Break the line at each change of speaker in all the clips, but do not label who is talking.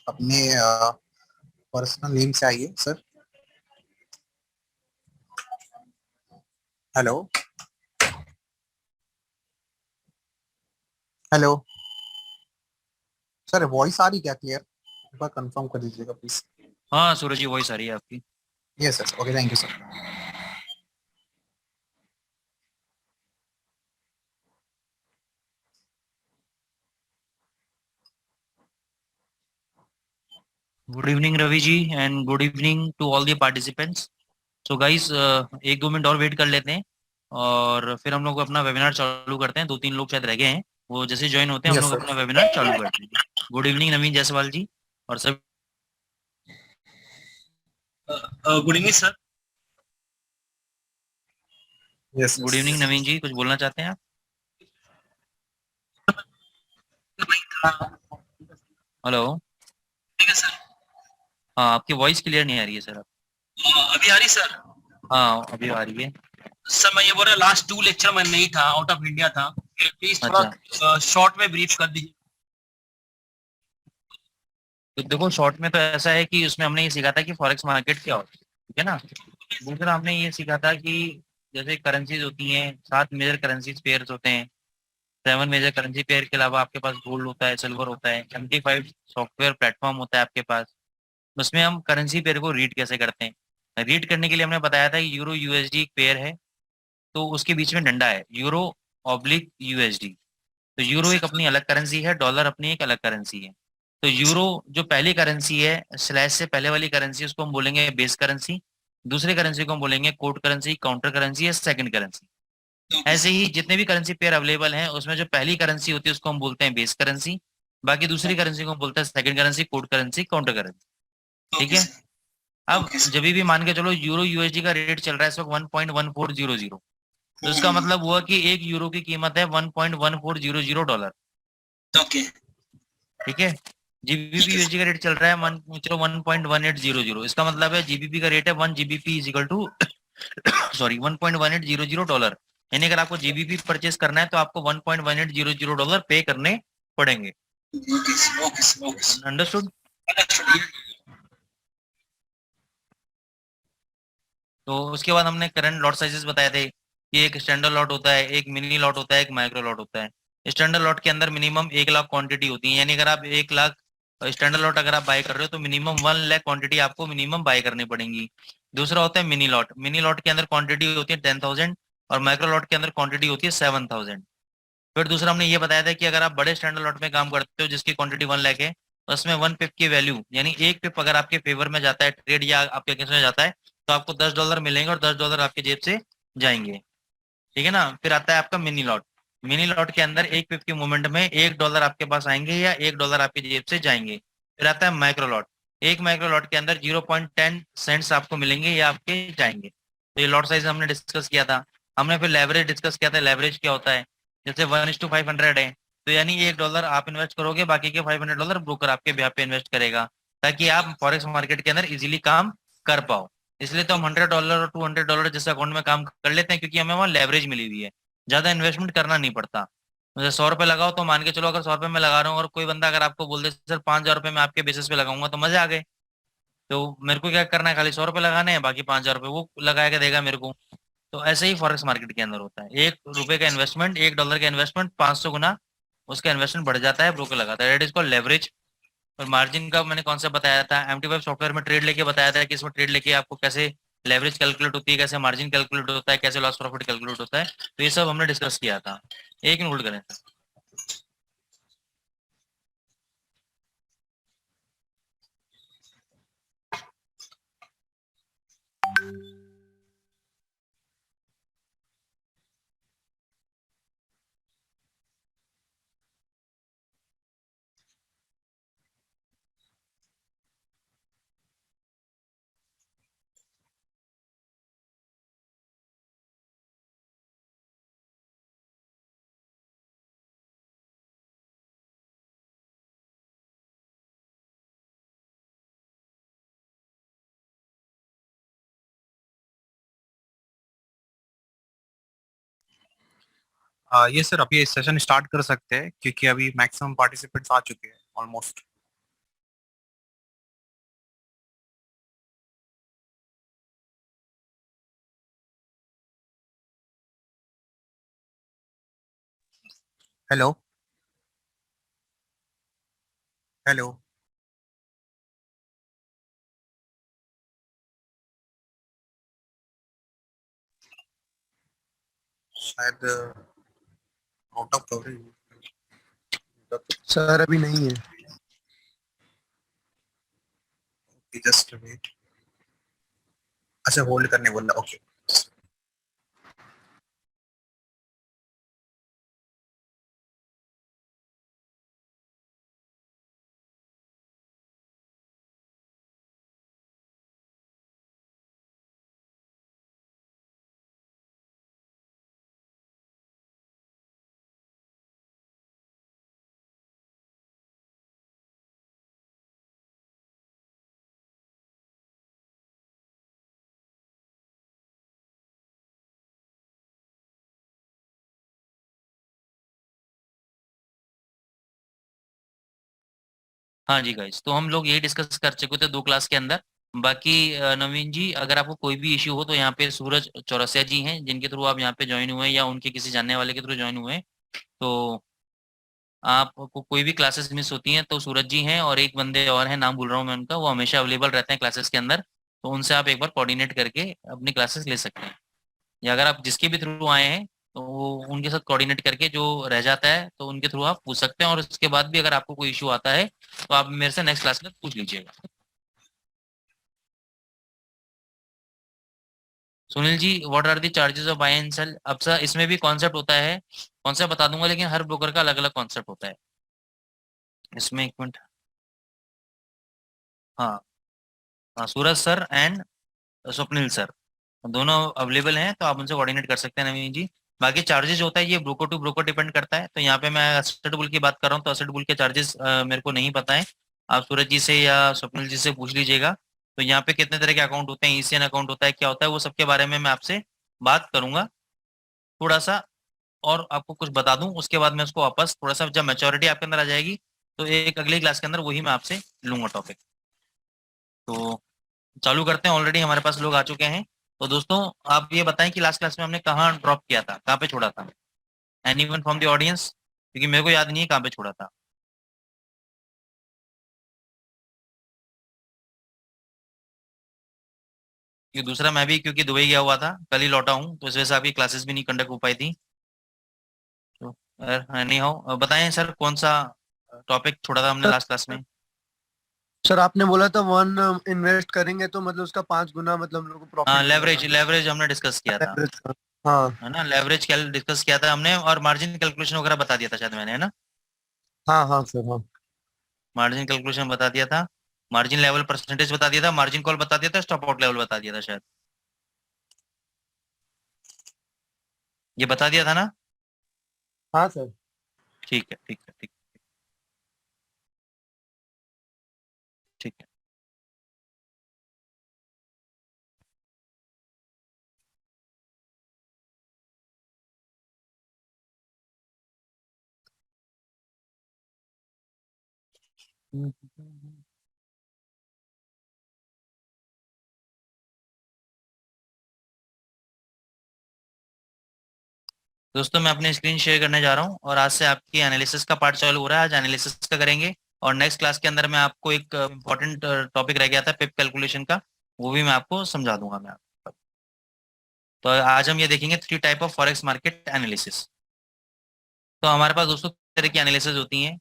अपने personal name से आइए sir. Hello. Hello sir, voice आ रही क्या क्लियर? एक बार कंफर्म कर दीजिएगा प्लीज।
हाँ सूरज जी, वॉइस आ रही है आपकी।
Yes sir, okay, thank you sir.
Good evening Ravi ji, and good evening to all the participants. So guys, एक दो मिनट और वेट कर लेते हैं और फिर हम लोग अपना वेबिनार चालू करते हैं। दो तीन लोग शायद रह गए हैं, वो जैसे ज्वाइन होते हैं हम
यस
लोग
सर।
अपना वेबिनार चालू करते हैं। गुड इवनिंग नवीन जायसवाल जी और सब।
Good evening sir.
Yes
good
yes.
Evening Naveen ji, कुछ बोलना चाहते हैं आप? हेलो।
ठीक है सर।
हाँ, आपकी वॉइस क्लियर नहीं आ रही है सर। आप?
अभी आ रही सर?
हाँ, अभी आ रही है।
सर मैं ये बोल रहा, लास्ट 2 लेक्चर मैं नहीं था, आउट ऑफ इंडिया था। प्लीज
अच्छा,
थोड़ा शॉर्ट में ब्रीफ कर दीजिए।
तो देखो शॉर्ट में तो ऐसा है कि उसमें हमने ये सीखा था कि फॉरेक्स मार्केट क्या होती है, ठीक है ना। दूसरा हमने ये सीखा था कि जैसे करेंसीज होती हैं, 7 मेजर करेंसीज पेयर्स होते हैं। 7 मेजर करेंसी पेयर के अलावा आपके पास गोल्ड होता है, सिल्वर होता है, 75 सॉफ्टवेयर प्लेटफॉर्म होता है आपके पास। उसमें हम करेंसी पेयर को रीड कैसे करते हैं, रीड करने के लिए हमने बताया था कि यूरो यूएसडी एक पेयर है, तो उसके बीच में डंडा है यूरो ऑब्लिक यूएसडी। तो यूरो एक अपनी अलग करेंसी है, डॉलर अपनी एक अलग करेंसी है। तो यूरो जो पहली करेंसी है, स्लैश से पहले वाली करेंसी, उसको हम बोलेंगे बेस करेंसी। दूसरे करेंसी को हम बोलेंगे कोड करेंसी, काउंटर करेंसी या सेकंड करेंसी। ऐसे ही जितने भी करेंसी पेयर अवेलेबल हैं उसमें जो पहली करेंसी होती है उसको हम बोलते हैं बेस करेंसी। बाकी दूसरी करेंसी को हम बोलते हैं second currency, code currency, counter currency. ठीक
ओके
है।
सर।
अब
ओके
जब
सर।
भी मान के चलो यूरो यूएसडी का रेट चल रहा है इस वक्त 1.1400, तो इसका मतलब हुआ कि एक यूरो की कीमत है $1.1400।
ओके।
ठीक है। जीबीपी
ठीक है
यूएसडी
सर।
का रेट चल रहा है चलो 1.1800, इसका मतलब है जीबीपी का रेट है 1 GBP is equal to sorry $1.1800। यानी अगर आपको जीबीपी परचेस करना है तो आपको $1.1800 पे करने पड़ेंगे।
Okay sir. Okay sir. Okay sir.
Understood.
Understood.
तो उसके बाद हमने करंट लॉट साइजेस बताए थे कि एक स्टैंडर्ड लॉट होता है, एक मिनी लॉट होता है, एक माइक्रो लॉट होता है। स्टैंडर्ड लॉट के अंदर मिनिमम 1 लाख क्वांटिटी होती है, यानी अगर आप 1 लाख स्टैंडर्ड लॉट अगर आप बाय कर रहे हो तो मिनिमम 1 लाख क्वांटिटी आपको मिनिमम बाय करनी पड़ेगी। दूसरा होता है मिनी लॉट। मिनी लॉट के अंदर क्वांटिटी होती है 10,000 और माइक्रो लॉट के अंदर क्वांटिटी होती है 7,000। फिर दूसरा हमने ये बताया था कि अगर आप बड़े स्टैंडर्ड लॉट में काम करते हो जिसकी क्वांटिटी 1 लाख है, तो उसमें 1 पिप की वैल्यू, यानी 1 पिप अगर आपके फेवर में जाता है ट्रेड या आपके अगेंस्ट में जाता है, तो आपको $10 मिलेंगे और $10 आपके जेब से जाएंगे। ठीक है ना। फिर आता है आपका मिनी लॉट। मिनी लॉट के अंदर 1 पिप के मूवमेंट में $1 आपके पास आएंगे या $1 आपकी जेब से जाएंगे। फिर आता है माइक्रो लॉट। एक माइक्रो लॉट के अंदर 0.10 सेंट्स आपको मिलेंगे या आपके जाएंगे। तो ये लॉट साइज हमने डिस्कस किया था। हमने फिर लेवरेज डिस्कस किया था। लेवरेज क्या होता है, जैसे 1:500 है, तो यानी $1 आप इन्वेस्ट करोगे, बाकी के $500 ब्रोकर आपके ब्याह पे इन्वेस्ट करेगा, ताकि आप फॉरेक्स मार्केट के अंदर इजीली काम कर पाओ। इसलिए तो हम $100 और $200 जैसे अकाउंट में काम कर लेते हैं, क्योंकि हमें वहाँ लेवरेज मिली हुई है, ज्यादा इन्वेस्टमेंट करना नहीं पड़ता। जैसे 100 रुपये लगाओ तो मान के चलो, अगर 100 रुपये में लगा रहा हूँ और कोई बंदा अगर आपको बोल दे सर 5,000 रुपये मैं आपके बेसिस पे लगाऊंगा, तो मजे आ गए। तो मेरे को क्या करना है, खाली 100 रुपये लगाने हैं, बाकी 5,000 रुपये वो लगा के देगा मेरे को। तो ऐसे ही फॉरेक्स मार्केट के अंदर होता है, $1 का इन्वेस्टमेंट, $1 का इन्वेस्टमेंट 500 गुना उसका इन्वेस्टमेंट बढ़ जाता है, ब्रोकर लगाता है। It is called leverage. और मार्जिन का मैंने कॉन्सेप्ट बताया था, MT5 सॉफ्टवेयर में ट्रेड लेके बताया था कि इसमें ट्रेड लेके आपको कैसे लेवरेज कैलकुलेट होती है, कैसे मार्जिन कैलकुलेट होता है, कैसे लॉस प्रॉफिट कैलकुलेट होता है। तो ये सब हमने डिस्कस किया था। एक मिनट होल्ड करें।
ये सर, अभी सेशन स्टार्ट कर सकते हैं क्योंकि अभी मैक्सिमम पार्टिसिपेंट्स आ चुके हैं ऑलमोस्ट। Hello hello. शायद आउट ऑफ कवरेज।
सर अभी नहीं है।
Just wait. अच्छा, होल्ड करने बोला, ओके।
हाँ जी गाइस, तो हम लोग यही डिस्कस कर चुके थे 2 क्लास के अंदर। बाकी नवीन जी, अगर आपको कोई भी इश्यू हो तो यहाँ पे सूरज चौरसिया जी हैं, जिनके थ्रू आप यहाँ पे ज्वाइन हुए हैं या उनके किसी जानने वाले के थ्रू ज्वाइन हुए हैं। तो आपको कोई भी क्लासेस मिस होती हैं तो सूरज जी हैं, और एक बंदे और हैं, नाम भूल रहा हूँ मैं उनका, वो हमेशा अवेलेबल रहते हैं क्लासेस के अंदर। तो उनसे आप एक बार कोऑर्डिनेट करके अपनी क्लासेस ले सकते हैं, या अगर आप जिसके भी थ्रू आए हैं तो वो उनके साथ कोऑर्डिनेट करके जो रह जाता है तो उनके थ्रू आप पूछ सकते हैं। और उसके बाद भी अगर आपको कोई इशू आता है तो आप मेरे से नेक्स्ट क्लास में पूछ लीजिएगा। Sunil ji, what are the charges of buy and sell? अब सर इसमें भी कॉन्सेप्ट होता है, कॉन्सेप्ट बता दूंगा, लेकिन हर ब्रोकर का अलग अलग कॉन्सेप्ट होता है इसमें। एक मिनट। हाँ हाँ, सूरज सर एंड स्वप्निल सर दोनों अवेलेबल हैं, तो आप उनसे कोऑर्डिनेट कर सकते हैं नवीन जी। बाकी चार्जेस होता है ये ब्रोकर टू ब्रोकर डिपेंड करता है। तो यहाँ पे मैं असेट बुल की बात कर रहा हूँ, तो असेट बुल के चार्जेस मेरे को नहीं पता है। आप सूरज जी से या स्वप्निल जी से पूछ लीजिएगा। तो यहाँ पे कितने तरह के अकाउंट होते हैं, ईसीएन अकाउंट होता है, क्या होता है, वो सबके बारे में मैं आपसे बात करूंगा थोड़ा सा, और आपको कुछ बता दूं। उसके बाद मैं उसको वापस थोड़ा सा, जब मैच्योरिटी आपके अंदर आ जाएगी तो एक अगली क्लास के अंदर वही मैं आपसे लूंगा टॉपिक। तो चालू करते हैं, ऑलरेडी हमारे पास लोग आ चुके हैं। तो दोस्तों, आप ये बताएं कि लास्ट क्लास में हमने कहाँ ड्रॉप किया था, कहाँ पे छोड़ा था? Anyone from the audience? क्योंकि मेरे को याद नहीं है कहाँ पे छोड़ा था। क्योंकि दूसरा मैं भी क्योंकि दुबई गया हुआ था, कल ही लौटा हूँ, तो इस वजह से आपकी क्लासेस भी नहीं कंडक्ट हो पाई थी। तो नहीं हो, बताएं सर कौन सा टॉपिक छोड़ा था हमने
सर
लास्ट क्लास में?
सर आपने बोला था 1 इन्वेस्ट करेंगे तो मतलब उसका 5 गुना मतलब हम लोग को
हाँ,
प्रॉफिट
लेवरेज
मिलेगा।
लेवरेज हमने डिस्कस किया था,
Leverage का। हाँ
है ना, लेवरेज कैल डिस्कस किया था हमने, और मार्जिन कैलकुलेशन वगैरह बता दिया था शायद मैंने, है ना।
हाँ हाँ सर हाँ।
मार्जिन कैलकुलेशन बता दिया था, मार्जिन लेवल परसेंटेज बता दिया था, मार्जिन कॉल बता दिया था, स्टॉप आउट लेवल बता दिया था शायद, ये बता दिया था ना।
हाँ सर।
ठीक है, ठीक है, ठीक, ठीक है। दोस्तों, मैं अपनी स्क्रीन शेयर करने जा रहा हूँ, और आज से आपकी एनालिसिस का पार्ट चालू हो रहा है। आज एनालिसिस का करेंगे, और नेक्स्ट क्लास के अंदर मैं आपको एक इम्पॉर्टेंट टॉपिक रह गया था पिप कैलकुलेशन का, वो भी मैं आपको समझा दूंगा मैं आपको। तो आज हम ये देखेंगे 3 type of forex market analysis. तो हमारे पास दोस्तों तरह की एनालिसिस होती हैं: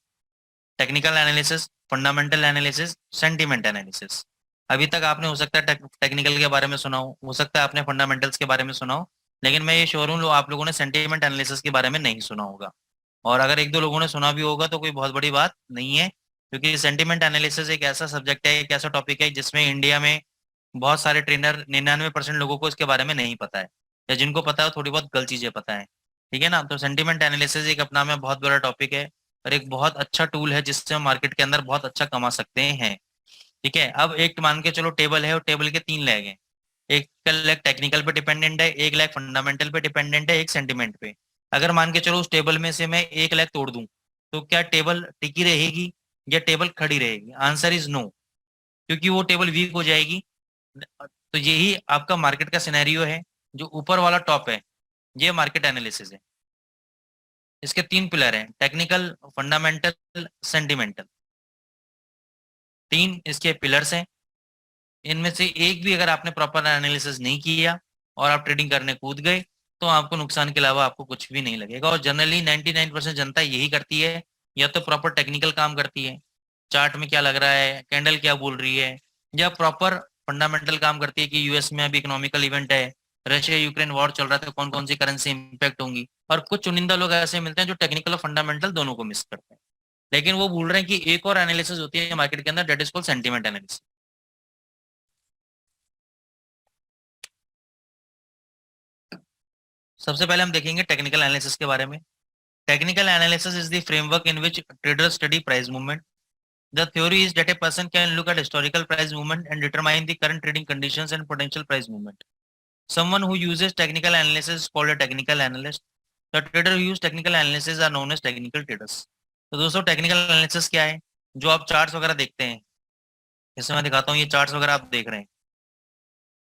technical analysis, fundamental analysis, sentiment analysis. अभी तक आपने हो सकता है टेक्निकल के बारे में सुना हो सकता है आपने फंडामेंटल्स के बारे में सुना हो, लेकिन मैं ये श्योर हूँ आप लोगों ने सेंटिमेंट एनालिसिस के बारे में नहीं सुना होगा। और अगर एक दो लोगों ने सुना भी होगा तो कोई बहुत बड़ी बात नहीं है, क्योंकि सेंटिमेंट एनालिसिस एक ऐसा सब्जेक्ट है, एक ऐसा टॉपिक है जिसमें इंडिया में बहुत सारे ट्रेनर, 99% लोगों को इसके बारे में नहीं पता है, या जिनको पता है वो थोड़ी बहुत गलत चीजें पता है। ठीक है ना। तो सेंटिमेंट एनालिसिस एक अपना में बहुत बड़ा टॉपिक है, और एक बहुत अच्छा टूल है जिससे हम मार्केट के अंदर बहुत अच्छा कमा सकते हैं। ठीक है। अब एक मान के चलो टेबल है, और टेबल के 3 लेग हैं। एक का लेग टेक्निकल पे डिपेंडेंट है, एक लेग फंडामेंटल पे डिपेंडेंट है, एक सेंटिमेंट पे। अगर मान के चलो उस टेबल में से मैं एक लेग तोड़ दूं, तो क्या टेबल टिकी रहेगी या टेबल खड़ी रहेगी? आंसर इज नो, क्योंकि वो टेबल वीक हो जाएगी। तो यही आपका मार्केट का सिनेरियो है। जो ऊपर वाला टॉप है, ये मार्केट एनालिसिस है। इसके 3 पिलर हैं, टेक्निकल, फंडामेंटल, सेंटिमेंटल। 3 इसके पिलर्स हैं। इनमें से एक भी अगर आपने प्रॉपर एनालिसिस नहीं किया और आप ट्रेडिंग करने कूद गए तो आपको नुकसान के अलावा आपको कुछ भी नहीं लगेगा। और जनरली 99% जनता यही करती है, या तो प्रॉपर टेक्निकल काम करती है, चार्ट में क्या लग रहा है, कैंडल क्या बोल रही है, या प्रॉपर फंडामेंटल काम करती है कि यूएस में अभी इकोनॉमिकल इवेंट है, रशिया यूक्रेन वॉर चल रहा था, कौन कौन सी करेंसी इंपैक्ट होंगी। और कुछ चुनिंदा लोग ऐसे मिलते हैं जो टेक्निकल और फंडामेंटल दोनों को मिस करते हैं, लेकिन वो भूल रहे हैं कि एक और एनालिसिस होती है मार्केट के अंदर, that is called sentiment analysis. सबसे पहले हम देखेंगे टेक्निकल एनालिसिस के बारे में। Technical analysis is the framework in which traders study price movement. The theory is that a person can look at historical price movement and determine the current trading conditions and potential price movement. Someone who uses technical analysis is called a technical analyst. The trader who use technical analysis are known as technical traders. तो दोस्तों technical analysis क्या है? जो आप charts वगैरह देखते हैं, जैसे मैं दिखाता हूँ, ये चार्ट्स वगैरह आप देख रहे हैं,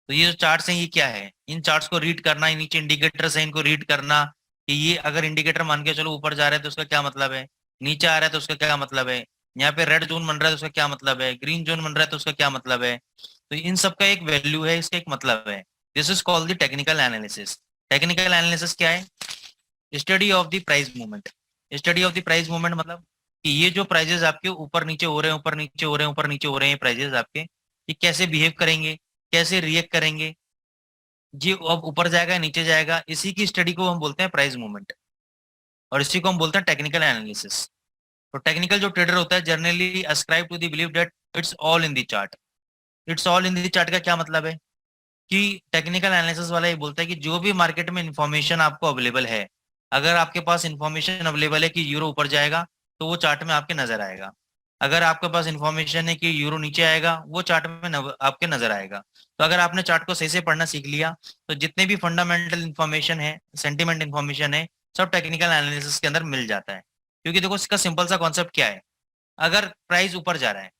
तो ये जो चार्ट्स हैं ये क्या है? इन चार्ट्स को रीड करना, नीचे इंडिकेटर्स हैं, इनको रीड करना कि ये अगर इंडिकेटर मान के चलो ऊपर जा रहा है तो उसका क्या मतलब है, नीचे आ रहा है तो उसका क्या मतलब है, यहाँ पे रेड जोन बन रहा है तो उसका क्या मतलब है, ग्रीन जोन बन रहा है तो उसका क्या मतलब है। तो इन सब का एक वैल्यू है, इसका एक मतलब है। This is called the technical analysis. Technical analysis क्या है? Study of the price movement. Study of the price movement मतलब कि ये जो प्राइजेस आपके ऊपर नीचे हो रहे हैं, ऊपर नीचे हो रहे हैं, ऊपर नीचे हो रहे हैं प्राइजेस आपके, ये कैसे बिहेव करेंगे, कैसे रिएक्ट करेंगे, जी अब ऊपर जाएगा नीचे जाएगा, इसी की स्टडी को हम बोलते हैं प्राइस मूवमेंट, और इसी को हम बोलते हैं टेक्निकल एनालिसिस। तो टेक्निकल जो ट्रेडर होता है generally ascribe to the believe that it's all in the chart. It's all in the chart का क्या मतलब है कि टेक्निकल एनालिसिस वाला ये बोलता है कि जो भी मार्केट में इंफॉर्मेशन आपको अवेलेबल है, अगर आपके पास इंफॉर्मेशन अवेलेबल है कि यूरो ऊपर जाएगा तो वो चार्ट में आपके नजर आएगा। अगर आपके पास इंफॉर्मेशन है कि यूरो नीचे आएगा, वो चार्ट में आपके नजर आएगा। तो अगर आपने चार्ट को सही से पढ़ना सीख लिया तो जितने भी फंडामेंटल इंफॉर्मेशन है, सेंटिमेंट इंफॉर्मेशन है, सब टेक्निकल एनालिसिस के अंदर मिल जाता है। क्योंकि देखो इसका सिंपल सा कॉन्सेप्ट क्या है, अगर प्राइस ऊपर जा रहा है,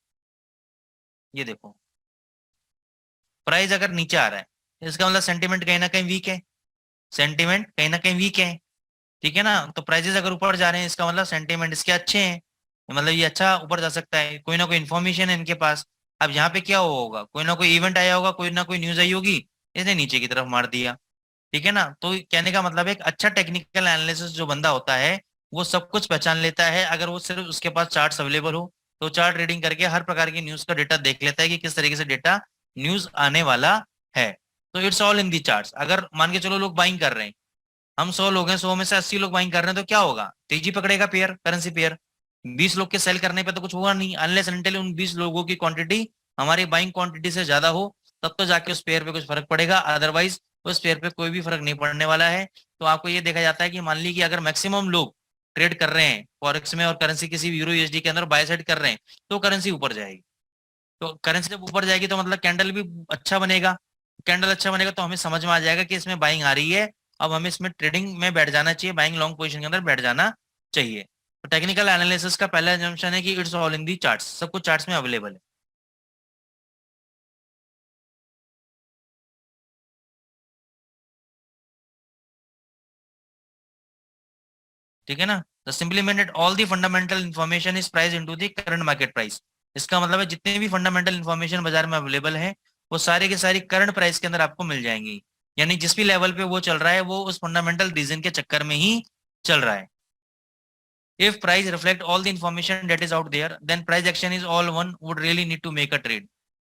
ये देखो प्राइस अगर नीचे आ रहा है, इसका मतलब सेंटिमेंट कहीं ना कहीं वीक है, सेंटिमेंट कहीं ना कहीं वीक है, ठीक है ना। तो प्राइजेस अगर ऊपर जा रहे हैं इसका मतलब सेंटिमेंट इसके अच्छे हैं, मतलब ये अच्छा ऊपर जा सकता है, कोई ना कोई इन्फॉर्मेशन है इनके पास। अब यहाँ पे क्या हुआ होगा, कोई ना कोई इवेंट आया होगा, कोई ना कोई न्यूज आई होगी, इसने नीचे की तरफ मार दिया, ठीक है ना। तो कहने का मतलब है एक अच्छा टेक्निकल एनालिसिस जो बंदा होता है वो सब कुछ पहचान लेता है। अगर वो सिर्फ उसके पास चार्ट्स अवेलेबल हो तो चार्ट रीडिंग करके हर प्रकार की न्यूज का डेटा देख लेता है कि किस तरीके से डेटा न्यूज आने वाला है। तो it's all in the charts. अगर मान के चलो लोग बाइंग कर रहे हैं, हम 100 लोग हैं, 100 में से 80 लोग बाइंग कर रहे हैं, तो क्या होगा, तेजी पकड़ेगा पेयर, करेंसी पेयर। 20 लोग के सेल करने पे तो कुछ होगा नहीं, अनलेस अनटिल उन 20 लोगों की क्वांटिटी हमारी बाइंग क्वांटिटी से ज्यादा हो, तब तो जाके उस पेयर पे कुछ फर्क पड़ेगा, अदरवाइज उस पेयर पे कोई भी फर्क नहीं पड़ने वाला है। तो आपको ये देखा जाता है कि मान ली कि अगर मैक्सिमम लोग ट्रेड कर रहे हैं फॉरेक्स में और करेंसी किसी भी यूरो यूएसडी के अंदर बाय साइड कर रहे हैं, तो करेंसी ऊपर जाएगी। तो करेंसी जब ऊपर जाएगी तो मतलब कैंडल भी अच्छा बनेगा, कैंडल अच्छा बनेगा तो हमें समझ में आ जाएगा कि इसमें बाइंग आ रही है, अब हमें इसमें ट्रेडिंग में बैठ जाना चाहिए, बाइंग लॉन्ग पोजीशन के अंदर बैठ जाना चाहिए। तो टेक्निकल एनालिसिस का पहला assumption है कि it's all in the charts, सब कुछ चार्ट्स में अवेलेबल है। ठीक है ना। The simply mean that all the fundamental information is price into the current market price. इसका मतलब है जितने भी फंडामेंटल इन्फॉर्मेशन बाजार में अवेलेबल है वो सारे के सारी करंट प्राइस के अंदर आपको मिल जाएंगी, यानी जिस भी लेवल पे वो चल रहा है वो उस फंडामेंटल रीजन के चक्कर में ही चल रहा है। If price reflect all the information that is out there, then price action is all one would really need to make a trade.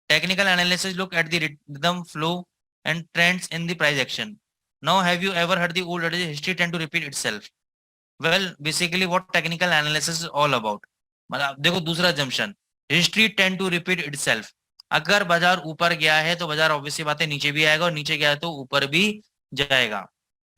Technical analysis look at the rhythm, flow, and trends in the price action. Now, have you ever heard the old adage, history tend to repeat itself? Well, basically what technical analysis is all about. मतलब देखो दूसरा junction, history tend to repeat itself. अगर बाजार ऊपर गया है तो बाजार ऑब्वियसली बात है नीचे भी आएगा, और नीचे गया है तो ऊपर भी जाएगा।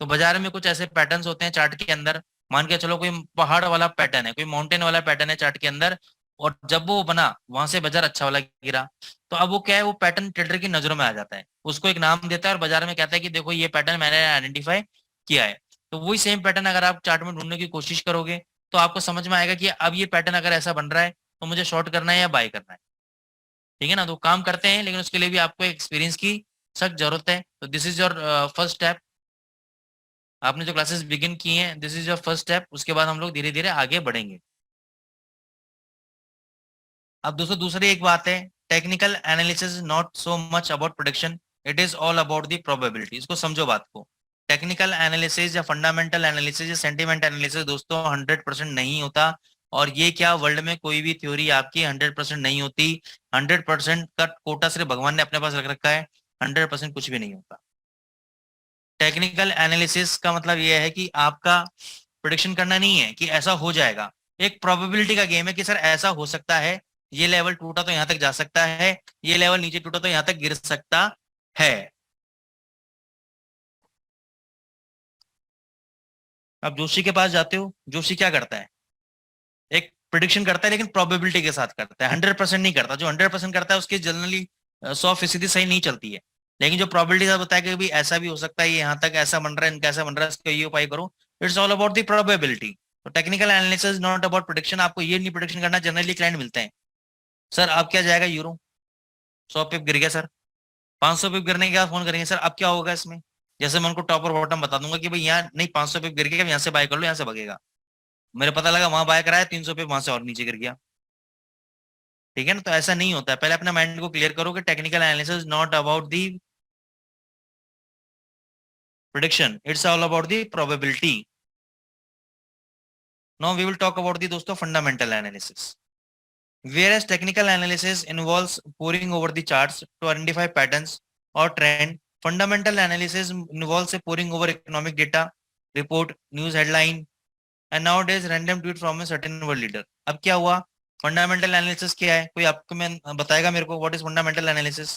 तो बाजार में कुछ ऐसे पैटर्न्स होते हैं चार्ट के अंदर, मान के चलो कोई पहाड़ वाला पैटर्न है, कोई माउंटेन वाला पैटर्न है चार्ट के अंदर, और जब वो बना वहां से बाजार अच्छा वाला गिरा, तो अब वो क्या है, वो पैटर्न ट्रेडर की नजरों में आ जाता है, उसको एक नाम देता है और बाजार में कहता है कि देखो ये पैटर्न मैंने आइडेंटिफाई किया है। तो वही सेम पैटर्न अगर आप चार्ट में ढूंढने की कोशिश करोगे तो आपको समझ में आएगा कि अब ये पैटर्न अगर ऐसा बन रहा है तो मुझे शॉर्ट करना है या बाय करना है, ठीक है ना। तो काम करते हैं, लेकिन उसके लिए भी आपको एक्सपीरियंस की सख्त जरूरत है। तो this is your first step. आपने जो क्लासेस बिगिन की हैं, this is your first step, उसके बाद हम लोग धीरे धीरे आगे बढ़ेंगे। अब दोस्तों दूसरी एक बात है, technical analysis not so much about prediction, it is all about the probability. इसको समझो बात को, टेक्निकल एनालिसिस या फंडामेंटल एनालिसिस या सेंटिमेंट एनालिसिस दोस्तों 100% नहीं होता। और ये क्या, वर्ल्ड में कोई भी थ्योरी आपकी 100% नहीं होती। 100% का कोटा सिर्फ भगवान ने अपने पास रख रखा है, 100% कुछ भी नहीं होता। टेक्निकल एनालिसिस का मतलब यह है कि आपका प्रोडिक्शन करना नहीं है कि ऐसा हो जाएगा, एक प्रोबेबिलिटी का गेम है कि सर ऐसा हो सकता है, ये लेवल टूटा तो यहां तक जा सकता है, ये लेवल नीचे टूटा तो यहां तक गिर सकता है। अब जोशी के पास जाते हो, जोशी क्या करता है, एक प्रिडिक्शन करता है लेकिन प्रोबेबिलिटी के साथ करता है, 100% नहीं करता। जो 100% करता है उसकी जनरली 100% सही नहीं चलती है, लेकिन जो प्रोबेबिलिटी का बताया कि भाई ऐसा भी हो सकता है, यहाँ तक ऐसा बन रहा है, इनका ऐसा बन रहा है, इसका ये उपाय करो, it's all about the probability. तो technical analysis not about prediction. आपको ये नहीं प्रोडिक्शन करना, जनरली क्लाइंट मिलते हैं, सर अब क्या जाएगा यूरो, 100 पिप गिर गया सर, 500 पिप गिरने के बाद फोन करेंगे, सर अब क्या होगा इसमें। जैसे मैं उनको टॉप और बॉटम बता दूंगा कि भाई यहाँ नहीं, 500 पिप गिर गया, यहाँ से बाय कर लो, यहाँ से भगेगा। मेरे पता लगा वहां बाय कराया, 300 पिप वहां से और नीचे गिर गया। ठीक है ना, तो ऐसा नहीं होता है। पहले अपने माइंड को क्लियर करो कि technical analysis not about the prediction, it's all about the probability. Now we will talk about the दोस्तों fundamental analysis. Whereas technical analysis involves poring over the charts to identify patterns or trend, fundamental analysis involves a poring over economic data, report, news headline, and nowadays random tweet from a certain world leader. अब क्या हुआ, fundamental analysis क्या है, कोई आपको मैं बताएगा मेरे को, what is fundamental analysis?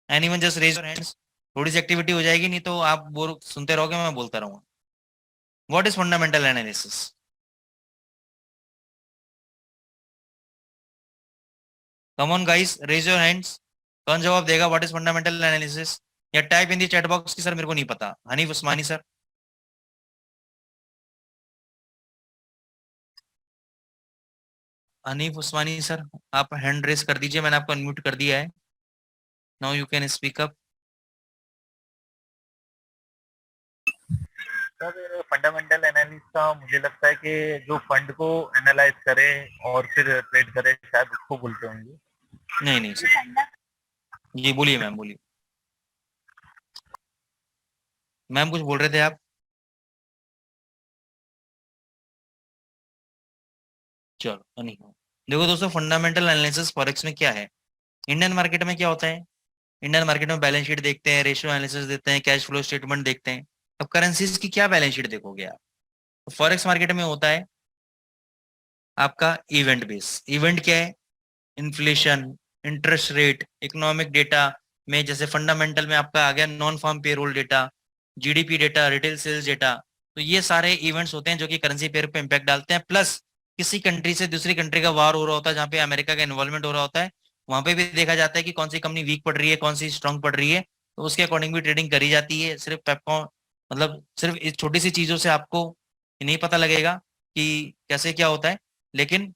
Anyone just raise your hands. थोड़ी सी एक्टिविटी हो जाएगी, नहीं तो आप बोर सुनते रहोगे, मैं बोलता रहूंगा। What is fundamental analysis? Come on guys, raise your hands. कौन जवाब देगा व्हाट इज फंडामेंटल एनालिसिस? या type in the chat box की सर मेरे को नहीं पता। हनीफ उस्मानी सर, हनीफ उस्मानी सर, आप हैंड रेस कर दीजिए, मैंने आपको अनम्यूट कर दिया है। Now you can speak up.
Sir fundamental analysis का मुझे लगता है कि जो फंड को एनालाइज करे और फिर ट्रेड करे, शायद उसको बोलते होंगे।
नहीं नहीं सर, जी बोलिए मैम, बोलिए मैम, कुछ बोल रहे थे आप। चलो नहीं हो। देखो दोस्तों, फंडामेंटल एनालिसिस फॉरेक्स में क्या है, इंडियन मार्केट में क्या होता है, इंडियन मार्केट में बैलेंस शीट देखते हैं, रेशियो एनालिसिस देते हैं, कैश फ्लो स्टेटमेंट देखते हैं। अब करेंसीज की क्या बैलेंस शीट देखोगे आप, तो फॉरेक्स मार्केट में होता है आपका इवेंट बेस। इवेंट क्या है, inflation, interest rate, economic data में, जैसे फंडामेंटल में आपका आ गया non farm payroll data, GDP data, retail sales data. तो ये सारे इवेंट्स होते हैं जो कि करेंसी पेयर पे इम्पैक्ट डालते हैं। प्लस किसी कंट्री से दूसरी कंट्री का वार हो रहा होता है, जहाँ पे अमेरिका का इन्वॉल्वमेंट हो रहा होता है, वहां पे भी देखा जाता है कि कौन सी कंपनी वीक पड़ रही है, कौन सी स्ट्रांग पड़ रही है, तो उसके अकॉर्डिंग भी ट्रेडिंग करी जाती है। सिर्फ पेपकॉन, मतलब सिर्फ इस छोटी सी चीजों से आपको नहीं पता लगेगा कि कैसे क्या होता है, लेकिन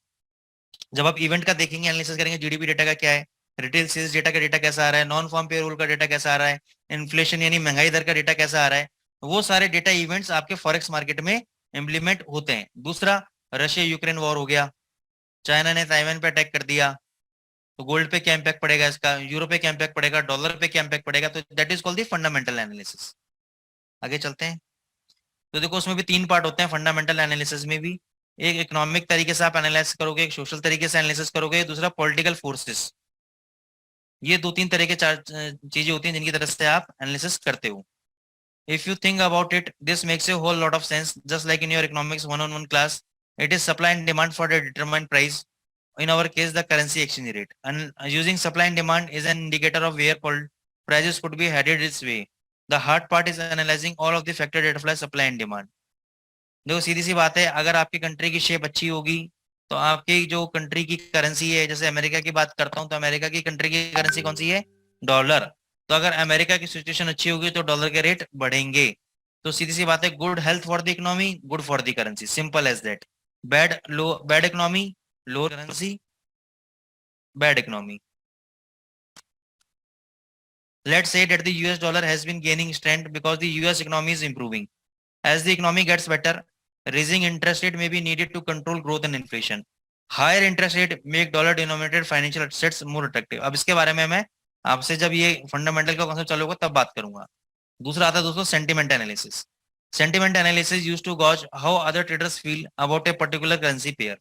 जब आप इवेंट का देखेंगे, एनालिसिस करेंगे, जीडीपी डेटा का क्या है, रिटेल सेल्स डेटा का डेटा कैसा आ रहा है, नॉन फार्म पेरोल का डेटा कैसा आ रहा है, इन्फ्लेशन यानी महंगाई दर का डेटा कैसा आ रहा है, वो सारे डेटा इवेंट्स आपके फॉरेक्स मार्केट में इंप्लीमेंट होते हैं। दूसरा, रशिया यूक्रेन वॉर हो गया, चाइना ने ताइवान पे अटैक कर दिया, तो गोल्ड पे क्या इम्पैक्ट पड़ेगा इसका, यूरो पे क्या इम्पैक्ट पड़ेगा, डॉलर पे क्या इम्पैक्ट पड़ेगा, तो that is called the fundamental analysis. आगे चलते हैं। तो देखो उसमें भी 3 पार्ट होते हैं फंडामेंटल एनालिसिस में भी। एक इकोनॉमिक तरीके से आप एनालाइज करोगे, एक सोशल तरीके से एनालिसिस करोगे, दूसरा पॉलिटिकल फोर्सेस। ये 2-3 तरह के चार चीजें होती हैं जिनकी तरफ से आप एनालिसिस करते हो। If you think about it, this makes a whole lot of sense, just like in your economics 1-on-1 class, it is supply and demand for the determined price, in our case the currency exchange rate, and using supply and demand is an indicator of where prices could be headed its way. The hard part is analyzing all of the factors that apply supply and demand. देखो सीधी सी बात है, अगर आपकी country की shape अच्छी होगी तो आपकी जो कंट्री की करेंसी है, जैसे अमेरिका की बात करता हूं, तो अमेरिका की कंट्री की करेंसी कौन सी है, डॉलर। तो अगर अमेरिका की सिचुएशन अच्छी होगी तो डॉलर के रेट बढ़ेंगे। तो सीधी सी बात है, good health for the economy, good for the currency, simple as that. Bad economy, low currency, bad economy. Let's say that the US dollar has been gaining strength because the US economy is improving. As the economy gets better, raising interest rate may be needed to control growth and inflation. Higher interest rate make dollar denominated financial assets more attractive. अब इसके बारे में मैं आपसे जब ये fundamental का concept चालू होगा तब बात करूंगा. दूसरा आता है दोस्तों sentiment analysis. Sentiment analysis used to gauge how other traders feel about a particular currency pair.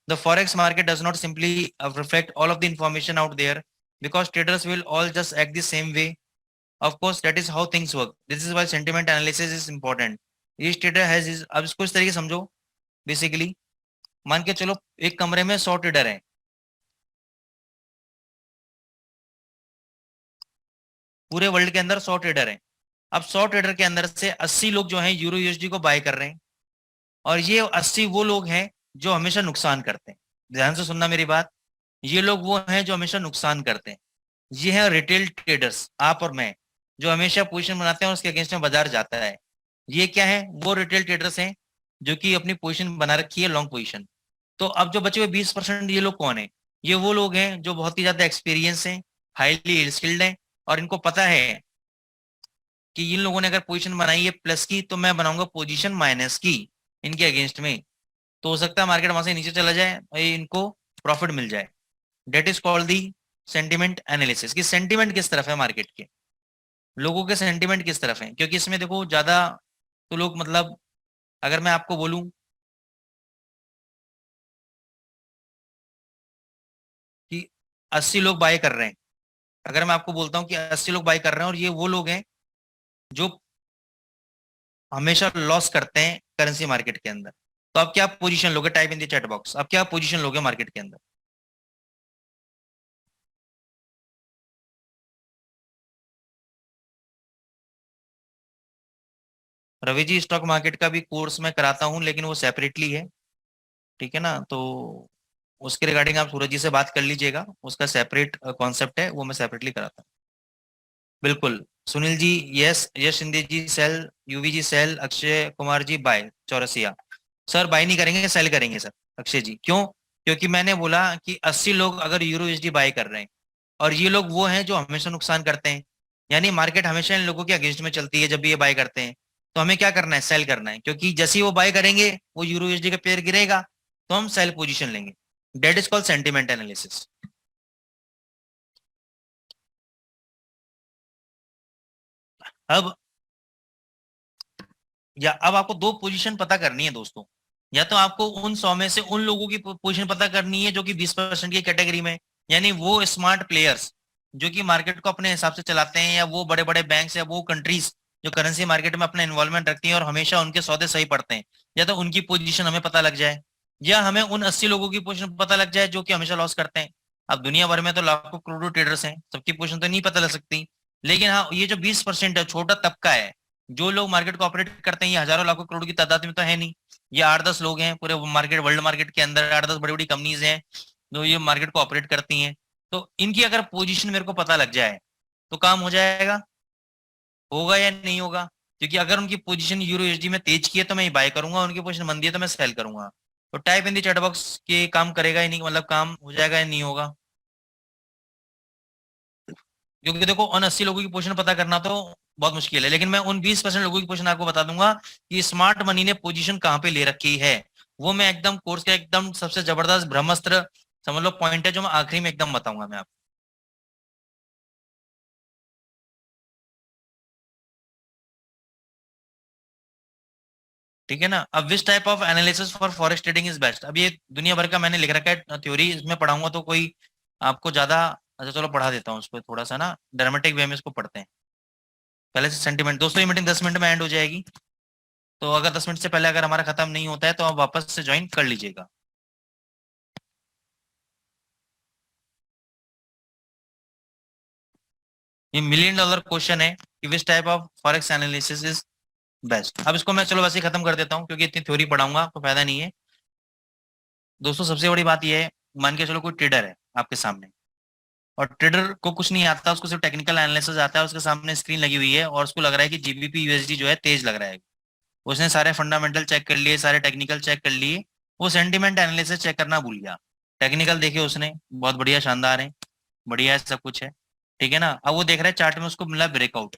The forex market does not simply reflect all of the information out there because traders will all just act the same way. Of course, that is how things work. This is why sentiment analysis is important. Each trader has his. अब इसको इस तरीके से समझो. Basically, मान के चलो एक कमरे में 100 ट्रेडर हैं. पूरे वर्ल्ड के अंदर 100 ट्रेडर हैं. अब 100 ट्रेडर के अंदर से 80 लोग जो हैं यूरो यूएसडी को बाय कर रहे हैं और ये 80 वो लोग हैं जो हमेशा नुकसान करते हैं. ध्यान से सुनना मेरी बात. ये लोग वो हैं जो हमेशा नुकसान करते हैं. ये हैं रिटेल ट्रेडर्स, आप और मैं, जो हमेशा पोजीशन बनाते हैं और उसके अगेंस्ट में बाजार जाता है. ये क्या है? वो रिटेल ट्रेडर्स हैं जो कि अपनी पोजीशन बना रखी है लॉन्ग पोजीशन. तो अब जो बचे हुए 20% ये लोग कौन है? ये वो लोग हैं जो बहुत ही ज्यादा एक्सपीरियंस हैं, हाईली स्किल्ड हैं और इनको पता है कि इन लोगों ने अगर पोजीशन बनाई है प्लस की तो मैं बनाऊंगा पोजीशन माइनस की इनके अगेंस्ट में. तो हो सकता है मार्केट वहां से नीचे चला जाए और इनको प्रॉफिट मिल जाए. That is called the sentiment analysis. कि सेंटिमेंट किस तरफ है मार्केट के, लोगों के सेंटिमेंट किस तरफ है. क्योंकि इसमें देखो ज्यादा तो लोग, मतलब अगर मैं आपको बोलूं कि 80 लोग बाय कर रहे हैं, अगर मैं आपको बोलता हूं कि 80 लोग बाय कर रहे हैं और ये वो लोग हैं जो हमेशा लॉस करते हैं करेंसी मार्केट के अंदर, तो आप क्या पोजीशन लोगे? Type in the chat box. आप क्या पोजीशन लोगे मार्केट के अंदर? रवि जी, स्टॉक मार्केट का भी कोर्स मैं कराता हूं लेकिन वो सेपरेटली है, ठीक है ना. तो उसके रिगार्डिंग आप सूरज जी से बात कर लीजिएगा, उसका सेपरेट कॉन्सेप्ट है, वो मैं सेपरेटली कराता हूँ. बिल्कुल. सुनील जी यस, यश शिंदे जी सेल, यूवी जी cell, Akshay Kumar ji bye, Chaurasia sir bye नहीं करेंगे, सेल करेंगे सर. अक्षय जी क्यों? क्योंकि मैंने बोला कि 80 लोग अगर यूरो यूएसडी बाय कर रहे हैं और ये लोग वो हैं जो हमेशा नुकसान करते हैं, यानी मार्केट हमेशा इन लोगों के अगेंस्ट में चलती है जब भी ये बाय करते हैं. तो हमें क्या करना है? सेल करना है. क्योंकि जैसे ही वो बाय करेंगे वो यूरो यूएसडी का पेयर गिरेगा तो हम सेल पोजीशन लेंगे. That is called sentiment analysis. अब आपको दो पोजीशन पता करनी है दोस्तों. या तो आपको उन 100 में से उन लोगों की पोजीशन पता करनी है जो कि 20% की कैटेगरी में, यानी वो स्मार्ट प्लेयर्स जो कि मार्केट को अपने हिसाब से चलाते हैं, या वो बड़े बड़े बैंक्स या वो कंट्रीज जो करेंसी मार्केट में अपना इन्वॉल्वमेंट रखती हैं और हमेशा उनके सौदे सही पड़ते हैं. या तो उनकी पोजीशन हमें पता लग जाए, या हमें उन 80 लोगों की पोजीशन पता लग जाए जो कि हमेशा लॉस करते हैं. अब दुनिया भर में तो लाखों करोड़ों ट्रेडर्स हैं, सबकी पोजीशन तो नहीं पता लग सकती. लेकिन हाँ, ये जो 20% है, छोटा तबका है जो लोग मार्केट को ऑपरेट करते हैं, ये हजारों लाखों करोड़ की तादाद में तो है नहीं. ये 8-10 लोग हैं पूरे मार्केट, वर्ल्ड मार्केट के अंदर 8-10 बड़ी बड़ी कंपनीज हैं जो ये मार्केट को ऑपरेट करती हैं. तो इनकी अगर पोजीशन मेरे को पता लग जाए तो काम हो जाएगा. होगा या नहीं होगा? क्योंकि अगर उनकी पोजीशन यूरो यूएसडी में तेज की है तो मैं बाय करूंगा, उनकी पोजीशन मंदी है तो मैं सेल करूंगा. तो type in the chat box के काम करेगा या नहीं, मतलब काम हो जाएगा या नहीं होगा? क्योंकि देखो उन 80 लोगों की पोजीशन पता करना तो बहुत मुश्किल है, लेकिन मैं उन 20% लोगों की पोजीशन आपको बता दूंगा कि स्मार्ट मनी ने पोजीशन कहाँ पे ले रखी है. वो मैं एकदम कोर्स का एकदम सबसे जबरदस्त ब्रह्मास्त्र समझ लो पॉइंट है जो मैं आखिरी में एकदम बताऊंगा मैं आपको. ठीक है ना. अब which type of analysis for forex trading is best. अब ये दुनिया भर का मैंने लिख रखा है थ्योरी, इसमें पढ़ाऊंगा तो कोई आपको ज्यादा. अच्छा चलो पढ़ा देता हूँ उसको थोड़ा सा ना ड्रामेटिक वे में इसको पढ़ते हैं. पहले से सेंटिमेंट. दोस्तों ये मीटिंग 10 मिनट में एंड हो जाएगी, तो अगर 10 मिनट से पहले अगर हमारा खत्म नहीं होता है तो आप वापस से ज्वाइन कर लीजिएगा. ये $1 million क्वेश्चन है कि which type of forex analysis is best. अब इसको मैं चलो वैसे ही खत्म कर देता हूँ क्योंकि इतनी थ्योरी पढ़ाऊंगा तो फायदा नहीं है. दोस्तों सबसे बड़ी बात यह है, मान के चलो कोई ट्रेडर है आपके सामने और ट्रेडर को कुछ नहीं आता, उसको सिर्फ टेक्निकल एनालिसिस आता है, उसके सामने स्क्रीन लगी हुई है और उसको लग रहा है कि जीबीपी यूएसडी जो है तेज लग रहा है. उसने सारे फंडामेंटल चेक कर लिए, सारे टेक्निकल चेक कर लिए, वो सेंटिमेंट एनालिसिस चेक करना भूल गया. टेक्निकल देखे उसने, बहुत बढ़िया शानदार है, बढ़िया है, सब कुछ है, ठीक है ना। अब वो देख रहा है चार्ट में उसको मिला ब्रेकआउट,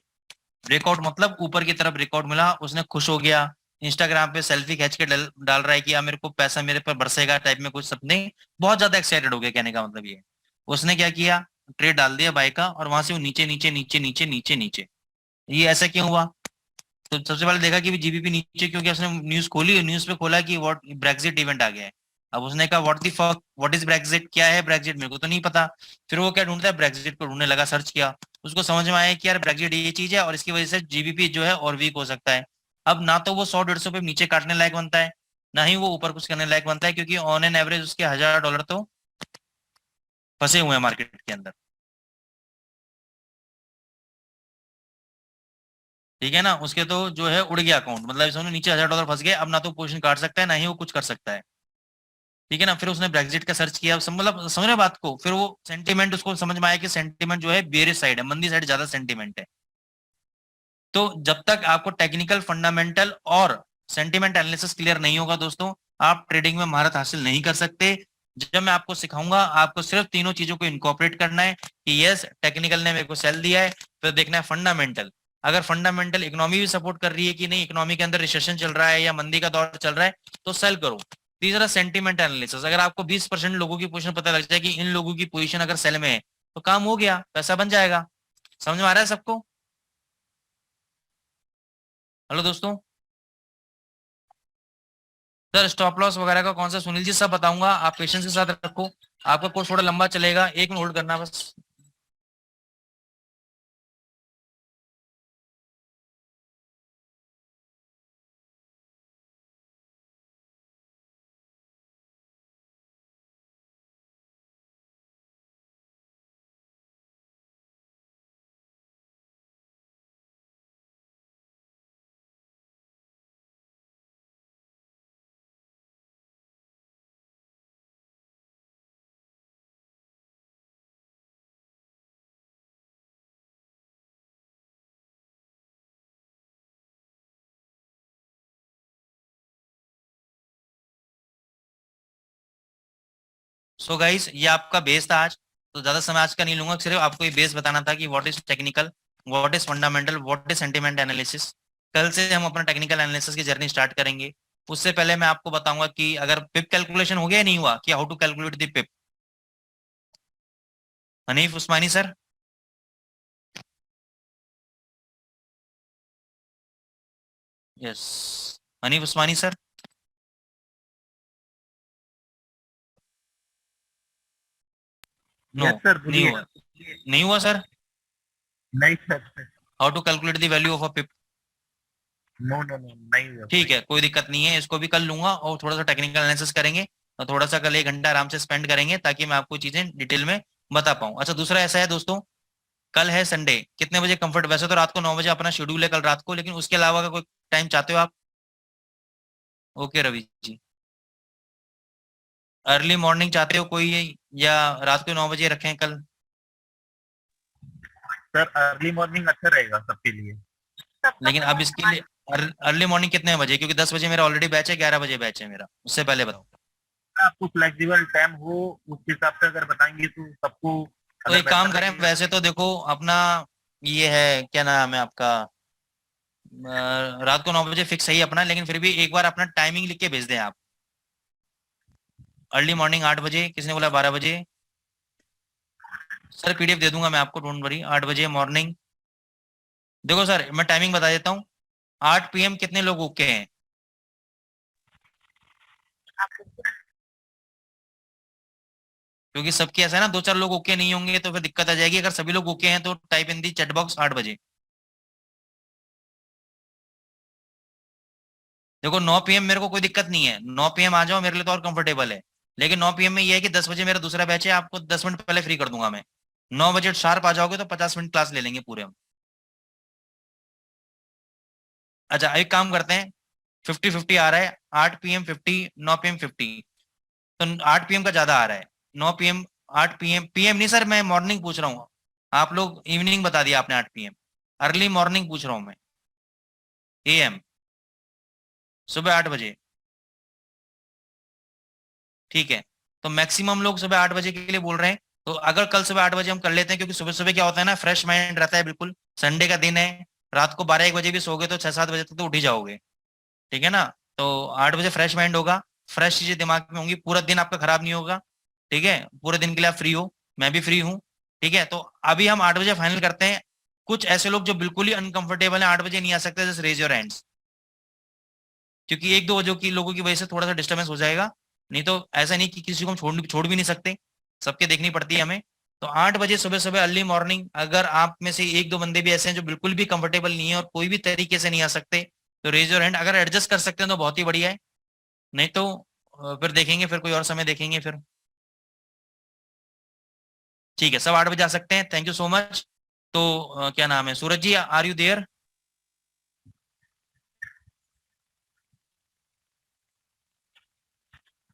ब्रेकआउट मतलब ऊपर की तरफ ब्रेकआउट मिला, उसने खुश हो गया, इंस्टाग्राम पे सेल्फी खींच के डाल रहा है कि यार मेरे को पैसा मेरे पर बरसेगा टाइप में कुछ सपने, बहुत ज्यादा एक्साइटेड हो गया, कहने का मतलब ये है। उसने क्या किया, ट्रेड डाल दिया बाय का, और वहां से वो नीचे नीचे नीचे नीचे नीचे नीचे। ये ऐसा क्यों हुआ? तो सबसे पहले देखा कि जीबीपी नीचे, क्योंकि उसने न्यूज खोली, न्यूज पे खोला कि व्हाट ब्रेक्सिट इवेंट आ गया है। अब उसने कहा what the fuck, what is Brexit, क्या है ब्रेक्सिट, मेरे को तो नहीं पता। फिर वो क्या ढूंढता है, ब्रेक्सिट को ढूंढने लगा, सर्च किया, उसको समझ में आया कि यार ब्रेक्सिट ये चीज है और इसकी वजह से जीबीपी जो है और वीक हो सकता है। अब ना तो वो 100-150 पे नीचे काटने लायक बनता है, ना ही वो ऊपर कुछ करने लायक बनता है, क्योंकि ऑन एन एवरेज उसके $1000 तो फंसे हुए हैं मार्केट के अंदर। ठीक है ना, उसके तो जो है उड़ गया अकाउंट, मतलब इसमें नीचे $1000 फंस गए, अब ना तो पोजीशन काट सकता है ना ही वो कुछ कर सकता है। ठीक है ना। फिर उसने ब्रेक्सिट का सर्च किया, मतलब समझ रहे बात को। फिर वो सेंटीमेंट उसको समझ में आया कि सेंटीमेंट जो है बेरिश साइड है, मंदी साइड ज्यादा सेंटीमेंट है। तो जब तक आपको टेक्निकल फंडामेंटल और सेंटीमेंट एनालिसिस क्लियर नहीं होगा दोस्तों, आप ट्रेडिंग में महारत हासिल नहीं कर सकते। जब मैं आपको सिखाऊंगा, आपको सिर्फ तीनों चीजों को इनकॉर्पोरेट करना है कि यस टेक्निकल ने मेरे को सेल दिया है, फिर देखना है फंडामेंटल, अगर फंडामेंटल इकोनॉमी भी सपोर्ट कर रही है कि नहीं, इकोनॉमी के अंदर रिसेशन चल रहा है या मंदी का दौर चल रहा है, तो सेल करो। तीसरा सेंटीमेंट एनालिसिस, अगर आपको 20% लोगों की पोजीशन पता लग जाए कि इन लोगों की पोजीशन अगर सेल में है, तो काम हो गया, पैसा बन जाएगा। समझ में आ रहा है सबको? हेलो दोस्तों। सर स्टॉप लॉस वगैरह का कौन सा, सुनील जी सब बताऊंगा, आप पेशेंस के साथ रखो, आपका कोर्स थोड़ा लंबा चलेगा, 1 मिनट होल्ड करना बस। सो गाइस ये आपका बेस था आज, तो ज्यादा समय आज का नहीं लूंगा, सिर्फ आपको ये बेस बताना था कि what is technical, what is fundamental, what is sentiment analysis. कल से हम अपना टेक्निकल एनालिसिस की जर्नी स्टार्ट करेंगे। उससे पहले मैं आपको बताऊंगा कि अगर पिप कैलकुलेशन हो गया या नहीं हुआ, कि how to calculate the pip. Hanif Usmani sir. Yes, Hanif Usmani sir. No,
yes sir,
नहीं
बोलिए।
हुआ, नहीं हुआ सर।
नहीं sir,
how to calculate the value of a pip.
No no no, नहीं हुआ।
ठीक है, कोई दिक्कत नहीं है, इसको भी कल लूंगा और थोड़ा सा टेक्निकल एनालिसिस करेंगे, और थोड़ा सा कल 1 घंटा आराम से स्पेंड करेंगे ताकि मैं आपको चीजें डिटेल में बता पाऊं। अच्छा दूसरा ऐसा है दोस्तों, कल है संडे, कितने बजे कंफर्ट, वैसे तो रात को 9 बजे अपना शेड्यूल है कल रात को, लेकिन उसके अलावा का कोई टाइम चाहते हो आप? Okay Ravi ji, early morning चाहते हो कोई, या रात को 9 बजे रखें कल?
सर अर्ली मॉर्निंग अच्छा रहेगा सबके लिए।
लेकिन अब इसके लिए अर्ली मॉर्निंग कितने बजे, क्योंकि 10 बजे मेरा ऑलरेडी बैच है, 11 बजे बैच है मेरा, उससे पहले बताओ।
आपको फ्लेक्सिबल टाइम हो उस हिसाब से अगर बताएंगे तो सबको
तो
अगर
एक काम
बेहतर
करें,
लगेगा।
वैसे तो देखो अपना ये है, क्या नाम है आपका, रात को 9 बजे फिक्स है ही अपना, लेकिन फिर भी एक बार अपना टाइमिंग लिख के भेज दें आप। अर्ली मॉर्निंग 8 बजे, किसने बोला 12 बजे? सर पीडीएफ दे दूंगा मैं आपको, डोंट वरी, 8 बजे मॉर्निंग। देखो सर मैं टाइमिंग बता देता हूँ, 8 PM कितने लोग ओके हैं? क्योंकि सबकी ऐसा है ना, 2-4 लोग ओके नहीं होंगे तो फिर दिक्कत आ जाएगी, अगर सभी लोग ओके हैं तो type in the chat box 8 बजे। देखो 9 PM मेरे को कोई दिक्कत नहीं है, 9 PM आ जाओ, मेरे लिए तो और कंफर्टेबल है। लेकिन 9 PM में ये है कि 10 बजे मेरा दूसरा बैच है, आपको 10 मिनट पहले फ्री कर दूंगा मैं। 9 बजे शार्प आ जाओगे तो 50 मिनट क्लास ले लेंगे पूरे हम। अच्छा एक काम करते हैं, 50-50 आ रहा है, 8 PM 50, 9 PM 50, तो 8 PM का ज्यादा आ रहा है। 9 PM, 8 PM, PM नहीं सर, मैं मॉर्निंग पूछ रहा हूँ। आप लोग इवनिंग बता दिया आपने, 8 PM, अर्ली मॉर्निंग पूछ रहा हूँ मैं, AM, सुबह 8 बजे। ठीक है, तो मैक्सिमम लोग सुबह 8 बजे के लिए बोल रहे हैं, तो अगर कल सुबह 8 बजे हम कर लेते हैं, क्योंकि सुबह सुबह क्या होता है ना, फ्रेश माइंड रहता है, बिल्कुल संडे का दिन है, रात को 12-1 बजे भी सोगे तो 6-7 बजे तक तो उठ ही जाओगे, ठीक है ना। तो 8 बजे फ्रेश माइंड होगा, फ्रेश चीजें दिमाग में होंगी, पूरा दिन आपका खराब नहीं होगा, ठीक है, पूरे दिन के लिए आप फ्री हो, मैं भी फ्री हूँ, ठीक है। तो अभी हम 8 बजे फाइनल करते हैं। कुछ ऐसे लोग जो बिल्कुल ही अनकंफर्टेबल हैं, 8 बजे नहीं आ सकते, जस्ट रेज योर हैंड्स, क्योंकि 1-2 बजे की लोगों की वजह से थोड़ा सा डिस्टर्बेंस हो जाएगा, नहीं तो ऐसा नहीं कि किसी को हम छोड़ भी नहीं सकते, सबके देखनी पड़ती है हमें। तो 8 बजे सुबह सुबह अर्ली मॉर्निंग, अगर आप में से 1-2 बंदे भी ऐसे हैं जो बिल्कुल भी कंफर्टेबल नहीं है और कोई भी तरीके से नहीं आ सकते, तो रेज योर हैंड। अगर एडजस्ट कर सकते हैं तो बहुत ही बढ़िया है, नहीं तो फिर देखेंगे, फिर कोई और समय देखेंगे फिर। ठीक है, सब 8 बजे आ सकते हैं, थैंक यू सो मच। तो क्या नाम है, Suraj ji, are you there?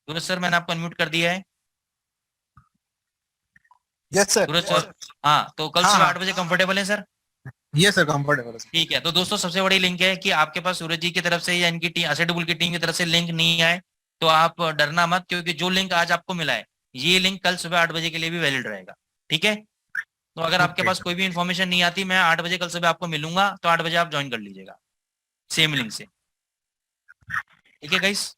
Suraj sir, मैंने आपको अनम्यूट कर दिया है।
Yes sir.
सूरज सर, हाँ, तो कल
हाँ,
सुबह
हाँ।
8 बजे कंफर्टेबल है सर?
ये सर कंफर्टेबल है सर।
ठीक है, तो दोस्तों सबसे बड़ी लिंक है कि आपके पास सूरज जी की तरफ से या इनकी टीम, असेटबुल की टीम की तरफ से लिंक नहीं आए तो आप डरना मत, क्योंकि जो लिंक आज आपको मिला है ये लिंक कल सुबह 8 बजे के लिए भी वैलिड रहेगा, ठीक है। तो अगर आपके
Okay,
पास कोई भी इन्फॉर्मेशन नहीं आती, मैं 8 बजे कल सुबह आपको मिलूंगा, तो 8 बजे आप ज्वाइन कर लीजिएगा सेम लिंक से, ठीक है गाइस,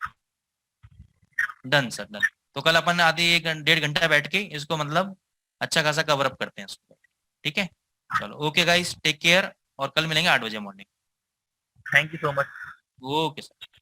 डन सर, डन। तो कल अपन आधी 1-1.5 घंटा बैठ के इसको मतलब अच्छा खासा कवर अप करते हैं इसको, ठीक है। चलो ओके गाइस, टेक केयर, और कल मिलेंगे 8 बजे morning.
Thank you so much.
Okay sir.